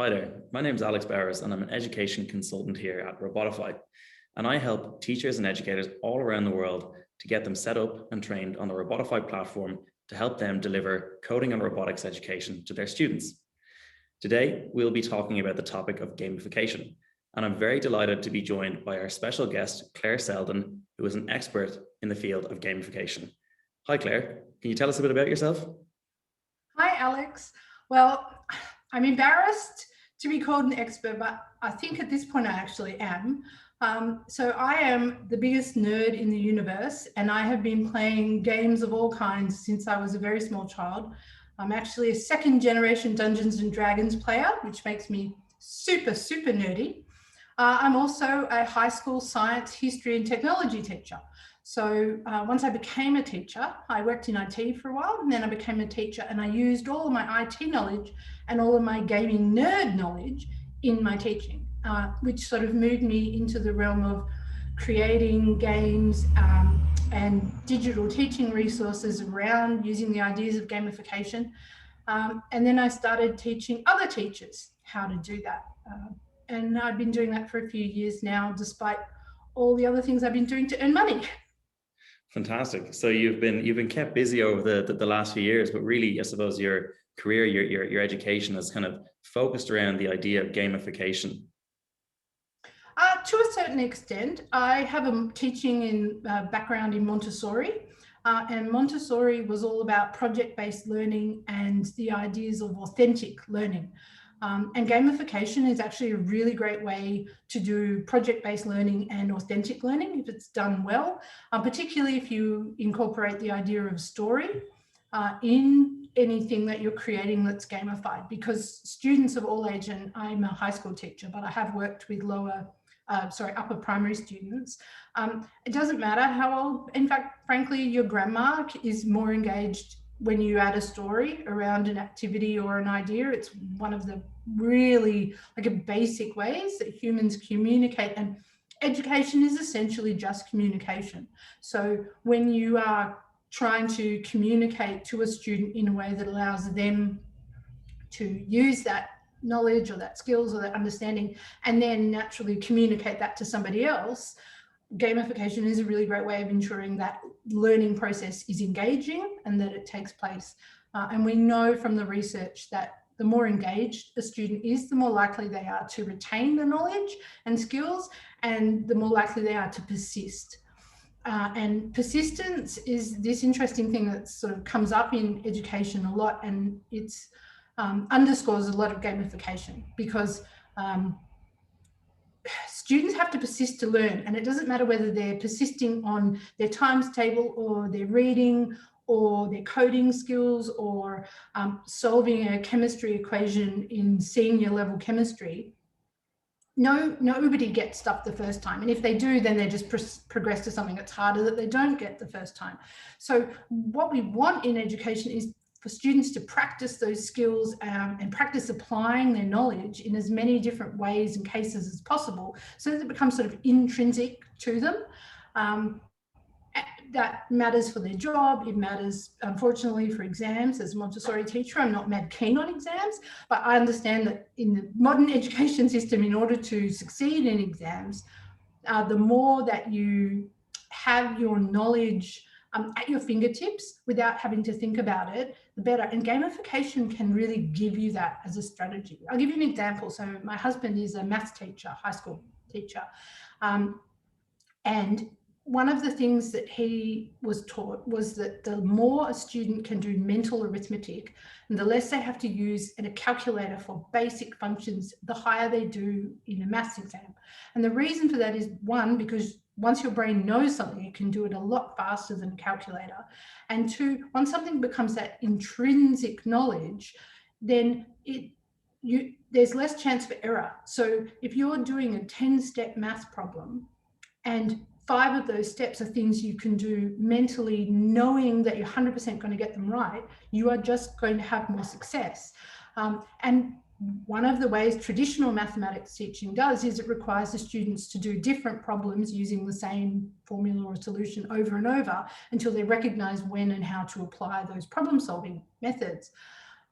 Hi there, my name is Alex Bowers and I'm an education consultant here at Robotify. And I help teachers and educators all around the world to get them set up and trained on the Robotify platform to help them deliver coding and robotics education to their students. Today, we'll be talking about the topic of gamification. And I'm very delighted to be joined by our special guest, Claire Seldon, who is an expert in the field of gamification. Hi, Claire. Can you tell us a bit about yourself? Hi, Alex. Well, I'm embarrassed to be called an expert, but I think at this point I actually am. So I am the biggest nerd in the universe, and I have been playing games of all kinds since I was a very small child. I'm actually a second generation Dungeons and Dragons player, which makes me super, super nerdy. I'm also a high school science, history, and technology teacher. So once I became a teacher, I worked in IT for a while, and then I became a teacher, and I used all of my IT knowledge and all of my gaming nerd knowledge in my teaching, which sort of moved me into the realm of creating games and digital teaching resources around using the ideas of gamification. And then I started teaching other teachers how to do that. And I've been doing that for a few years now, despite all the other things I've been doing to earn money. Fantastic. So you've been kept busy over the last few years, but really, I suppose your career, your education has kind of focused around the idea of gamification. To a certain extent, I have a teaching in background in Montessori, and Montessori was all about project-based learning and the ideas of authentic learning. And gamification is actually a really great way to do project-based learning and authentic learning if it's done well, particularly if you incorporate the idea of story in anything that you're creating that's gamified, because students of all age, and I'm a high school teacher, but I have worked with upper primary students. It doesn't matter how old, in fact, frankly, your grandma is more engaged when you add a story around an activity or an idea. It's one of the really a basic ways that humans communicate, and education is essentially just communication. So when you are trying to communicate to a student in a way that allows them to use that knowledge or that skills or that understanding and then naturally communicate that to somebody else, gamification is a really great way of ensuring that learning process is engaging and that it takes place. And we know from the research that the more engaged a student is, the more likely they are to retain the knowledge and skills, and the more likely they are to persist. And persistence is this interesting thing that sort of comes up in education a lot, and it's underscores a lot of gamification, because students have to persist to learn, and it doesn't matter whether they're persisting on their times table or their reading or their coding skills or solving a chemistry equation in senior level chemistry. Nobody gets stuff the first time, and if they do, then they just progress to something that's harder that they don't get the first time. So what we want in education is for students to practice those skills and practice applying their knowledge in as many different ways and cases as possible, so that it becomes sort of intrinsic to them. That matters for their job. It matters, unfortunately, for exams. As a Montessori teacher, I'm not mad keen on exams, but I understand that in the modern education system, in order to succeed in exams, the more that you have your knowledge at your fingertips without having to think about it, the better. And gamification can really give you that as a strategy. I'll give you an example. So my husband is a maths teacher, high school teacher. And one of the things that he was taught was that the more a student can do mental arithmetic and the less they have to use a calculator for basic functions, the higher they do in a maths exam. And the reason for that is, one, because once your brain knows something, it can do it a lot faster than a calculator. And two, once something becomes that intrinsic knowledge, then there's less chance for error. So if you're doing a 10-step math problem and 5 of those steps are things you can do mentally, knowing that you're 100% going to get them right, you are just going to have more success. And one of the ways traditional mathematics teaching does is it requires the students to do different problems using the same formula or solution over and over until they recognize when and how to apply those problem-solving methods.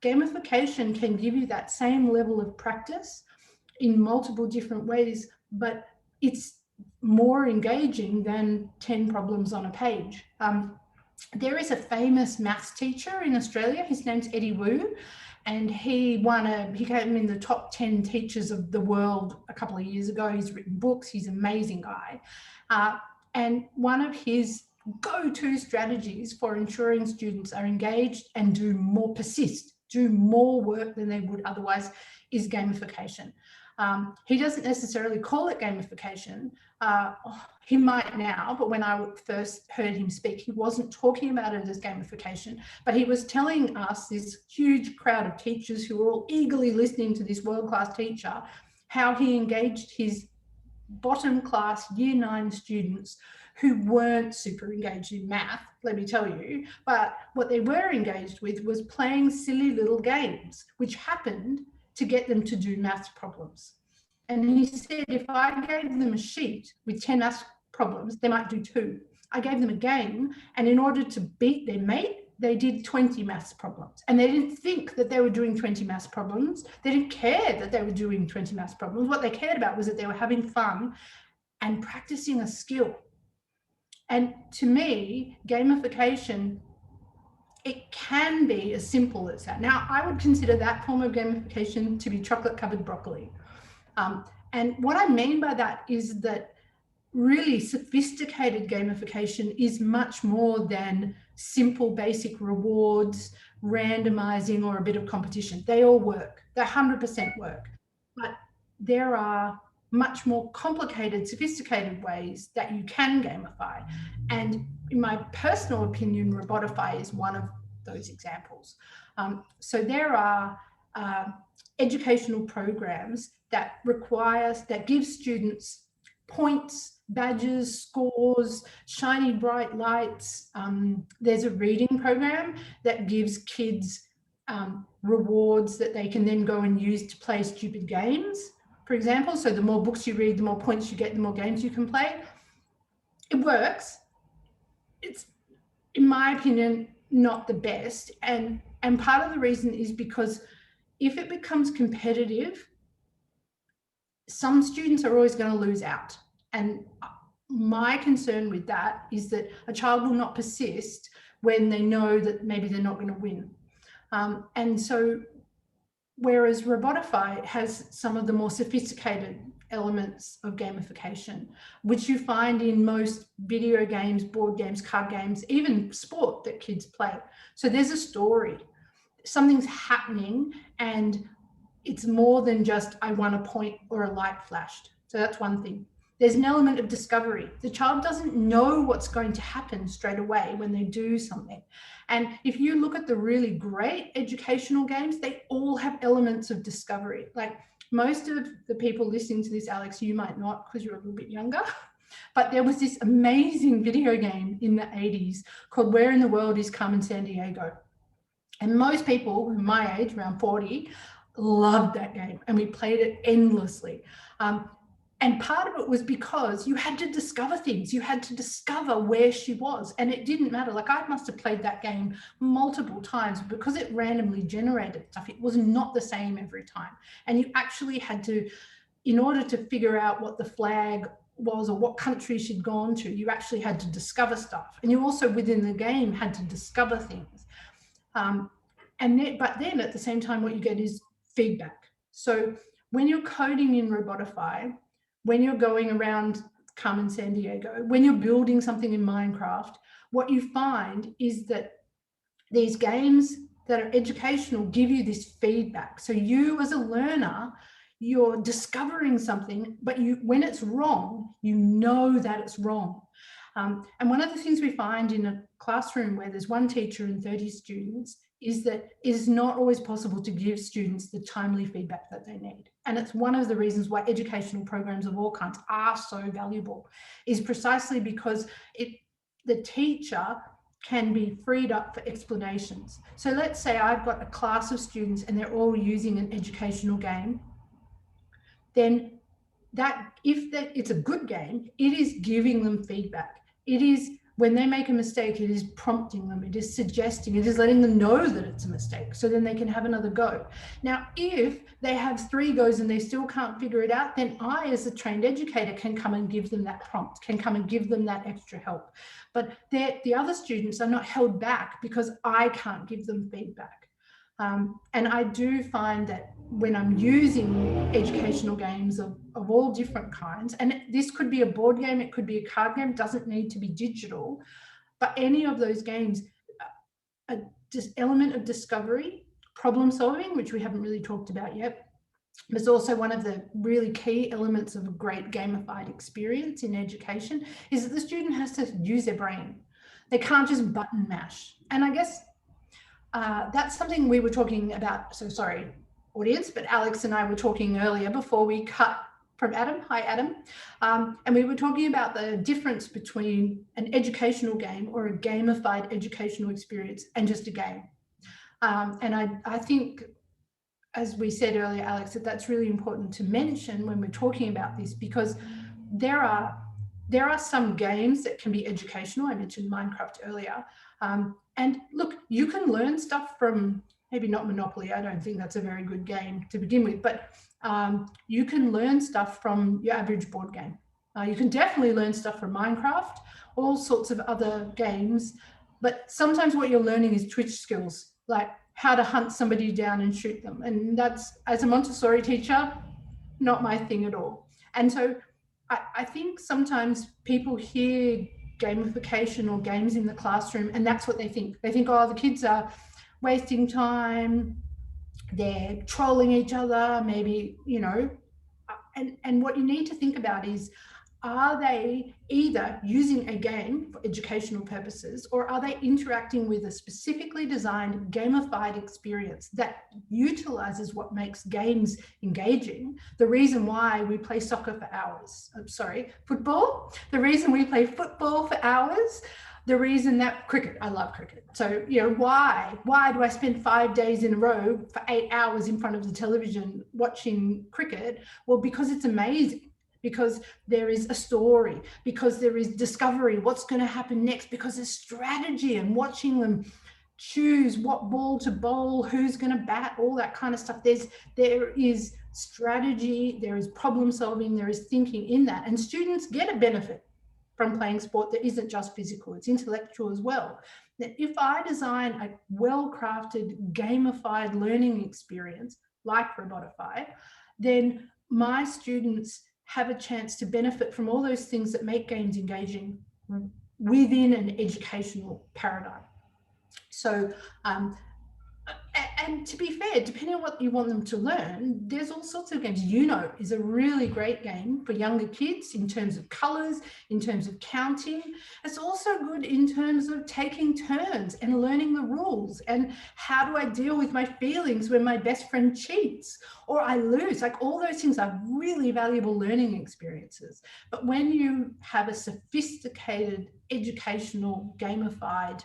Gamification can give you that same level of practice in multiple different ways, but it's more engaging than 10 problems on a page. There is a famous maths teacher in Australia. His name's Eddie Wu, and he came in the top 10 teachers of the world a couple of years ago. He's written books. He's an amazing guy. And one of his go-to strategies for ensuring students are engaged and persist, do more work than they would otherwise, is gamification. He doesn't necessarily call it gamification. He might now, but when I first heard him speak, he wasn't talking about it as gamification, but he was telling us, this huge crowd of teachers who were all eagerly listening to this world-class teacher, how he engaged his bottom class year 9 students who weren't super engaged in math, let me tell you, but what they were engaged with was playing silly little games, which happened to get them to do maths problems. And he said, if I gave them a sheet with 10 maths problems, they might do 2. I gave them a game, and in order to beat their mate, they did 20 maths problems. And they didn't think that they were doing 20 maths problems. They didn't care that they were doing 20 maths problems. What they cared about was that they were having fun and practicing a skill. And to me, gamification, it can be as simple as that. Now, I would consider that form of gamification to be chocolate-covered broccoli. And what I mean by that is that really sophisticated gamification is much more than simple basic rewards, randomizing, or a bit of competition. They all work. They 100% work. But there are much more complicated, sophisticated ways that you can gamify. And in my personal opinion, Robotify is one of those examples. So there are educational programs that give students points, badges, scores, shiny bright lights. There's a reading program that gives kids rewards that they can then go and use to play stupid games, for example. So the more books you read, the more points you get, the more games you can play. It works. It's, in my opinion, not the best. And part of the reason is because if it becomes competitive, some students are always going to lose out. And my concern with that is that a child will not persist when they know that maybe they're not going to win. And so, whereas Robotify has some of the more sophisticated elements of gamification, which you find in most video games, board games, card games, even sport that kids play. So there's a story, something's happening, and it's more than just, I won a point or a light flashed. So that's one thing. There's an element of discovery. The child doesn't know what's going to happen straight away when they do something. And if you look at the really great educational games, they all have elements of discovery. Like most of the people listening to this, Alex, you might not because you're a little bit younger, but there was this amazing video game in the 80s called Where in the World is Carmen Sandiego? And most people my age, around 40, loved that game, and we played it endlessly. And part of it was because you had to discover things. You had to discover where she was, and it didn't matter. Like, I must have played that game multiple times because it randomly generated stuff. It was not the same every time. And you actually had to, in order to figure out what the flag was or what country she'd gone to, you actually had to discover stuff. And you also, within the game, had to discover things. But then at the same time, what you get is feedback. So when you're coding in Robotify, when you're going around Carmen Sandiego, when you're building something in Minecraft, what you find is that these games that are educational give you this feedback. So you as a learner, you're discovering something, but when it's wrong, you know that it's wrong. And one of the things we find in a classroom where there's one teacher and 30 students is that it is not always possible to give students the timely feedback that they need. And it's one of the reasons why educational programs of all kinds are so valuable, is precisely because the teacher can be freed up for explanations. So let's say I've got a class of students and they're all using an educational game. Then if it's a good game, it is giving them feedback. It is when they make a mistake, it is prompting them, it is suggesting, it is letting them know that it's a mistake, so then they can have another go. Now, if they have 3 goes and they still can't figure it out, then I, as a trained educator, can come and give them that prompt, can come and give them that extra help. But the other students are not held back because I can't give them feedback. And I do find that when I'm using educational games of all different kinds, and this could be a board game, it could be a card game, it doesn't need to be digital, but any of those games, a just element of discovery, problem solving, which we haven't really talked about yet, is also one of the really key elements of a great gamified experience in education, is that the student has to use their brain. They can't just button mash. And I guess that's something we were talking about. So sorry, audience, but Alex and I were talking earlier before we cut from Adam. Hi, Adam. And we were talking about the difference between an educational game or a gamified educational experience and just a game. And I think, as we said earlier, Alex, that's really important to mention when we're talking about this, because there are some games that can be educational. I mentioned Minecraft earlier. And look, you can learn stuff from, maybe not Monopoly, I don't think that's a very good game to begin with, but you can learn stuff from your average board game. You can definitely learn stuff from Minecraft, all sorts of other games, but sometimes what you're learning is Twitch skills, like how to hunt somebody down and shoot them. And that's, as a Montessori teacher, not my thing at all. And so I think sometimes people hear gamification or games in the classroom and that's what they think. They think, oh, the kids are wasting time, they're trolling each other, maybe, you know, and what you need to think about is, are they either using a game for educational purposes, or are they interacting with a specifically designed gamified experience that utilizes what makes games engaging? The reason why we play soccer for hours, football, the reason we play football for hours, the reason that cricket, I love cricket. So, you know, why do I spend 5 days in a row for 8 hours in front of the television watching cricket? Well, because it's amazing. Because there is a story, because there is discovery, what's going to happen next, because there's strategy and watching them choose what ball to bowl, who's going to bat, all that kind of stuff. There is strategy, there is problem solving, there is thinking in that. And students get a benefit from playing sport that isn't just physical, it's intellectual as well. That if I design a well-crafted, gamified learning experience like Robotify, then my students have a chance to benefit from all those things that make games engaging within an educational paradigm. So, and to be fair, depending on what you want them to learn, there's all sorts of games. Uno is a really great game for younger kids in terms of colors, in terms of counting. It's also good in terms of taking turns and learning the rules and how do I deal with my feelings when my best friend cheats or I lose. Like, all those things are really valuable learning experiences. But when you have a sophisticated, educational, gamified,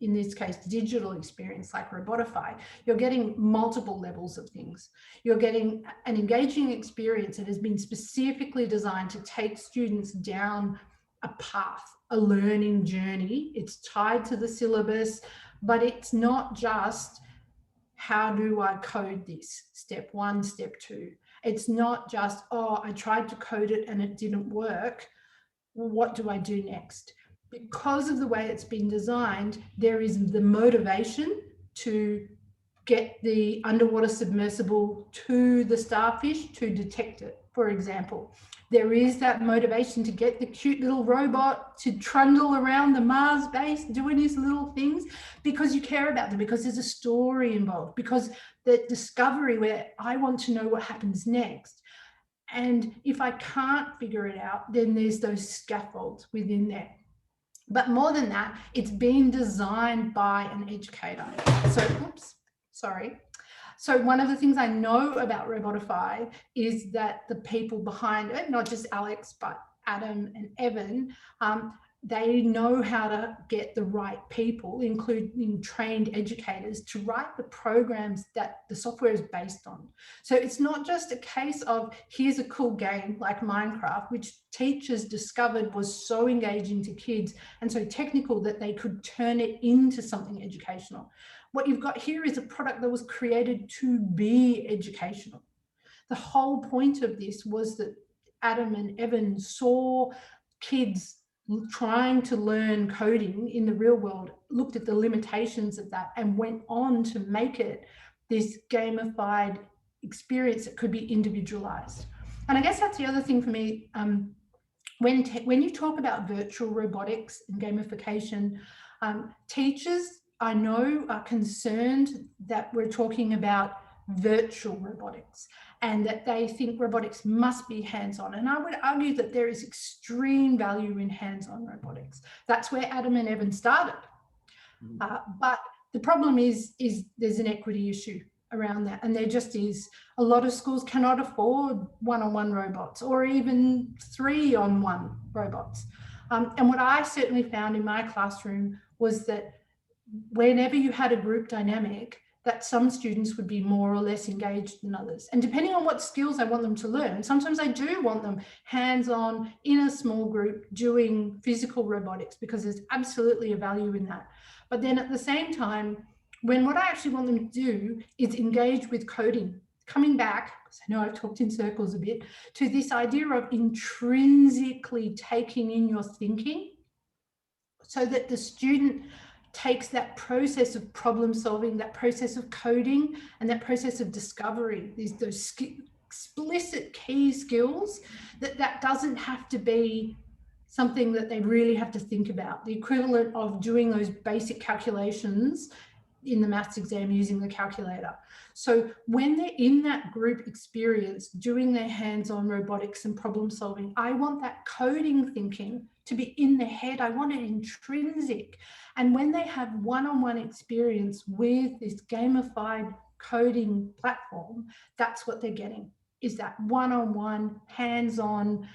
in this case, digital experience like Robotify, you're getting multiple levels of things. You're getting an engaging experience that has been specifically designed to take students down a path, a learning journey. It's tied to the syllabus, but it's not just, how do I code this? Step 1, step 2. It's not just, oh, I tried to code it and it didn't work. What do I do next? Because of the way it's been designed, there is the motivation to get the underwater submersible to the starfish to detect it, for example. There is that motivation to get the cute little robot to trundle around the Mars base doing his little things, because you care about them, because there's a story involved, because the discovery where I want to know what happens next. And if I can't figure it out, then there's those scaffolds within there. But more than that, it's been designed by an educator. So one of the things I know about Robotify is that the people behind it, not just Alex, but Adam and Evan, they know how to get the right people, including trained educators, to write the programs that the software is based on. So it's not just a case of, here's a cool game like Minecraft, which teachers discovered was so engaging to kids and so technical that they could turn it into something educational. What you've got here is a product that was created to be educational. The whole point of this was that Adam and Evan saw kids trying to learn coding in the real world, looked at the limitations of that, and went on to make it this gamified experience that could be individualized. And I guess that's the other thing for me. When you talk about virtual robotics and gamification, teachers, I know, are concerned that we're talking about virtual robotics and that they think robotics must be hands-on. And I would argue that there is extreme value in hands-on robotics. That's where Adam and Evan started. But the problem is there's an equity issue around that. And there just is. A lot of schools cannot afford one-on-one robots or even 3-on-1 robots. And what I certainly found in my classroom was that whenever you had a group dynamic, that some students would be more or less engaged than others. And depending on what skills I want them to learn, sometimes I do want them hands-on in a small group doing physical robotics, because there's absolutely a value in that. But then at the same time, when what I actually want them to do is engage with coding, coming back, because I know I've talked in circles a bit, to this idea of intrinsically taking in your thinking so that the student takes that process of problem solving, that process of coding, and that process of discovery, those explicit key skills, that doesn't have to be something that they really have to think about. The equivalent of doing those basic calculations in the maths exam using the calculator. So when they're in that group experience, doing their hands-on robotics and problem solving, I want that coding thinking to be in their head. I want it intrinsic. And when they have one-on-one experience with this gamified coding platform, that's what they're getting, is that one-on-one, hands-on.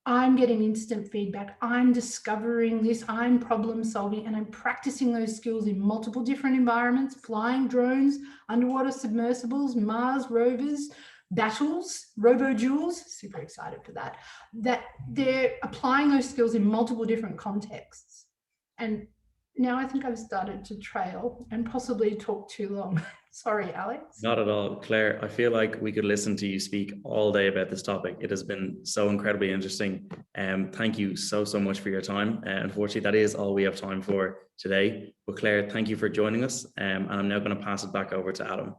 I'm getting instant feedback. I'm discovering this, I'm problem solving, and I'm practicing those skills in multiple different environments, flying drones, underwater submersibles, Mars rovers, battles, robo-duels, super excited for that, that they're applying those skills in multiple different contexts. And now I think I've started to trail and possibly talk too long. Sorry, Alex. Not at all, Claire. I feel like we could listen to you speak all day about this topic. It has been so incredibly interesting. Thank you so much for your time. Unfortunately, that is all we have time for today. But Claire, thank you for joining us. And I'm now going to pass it back over to Adam.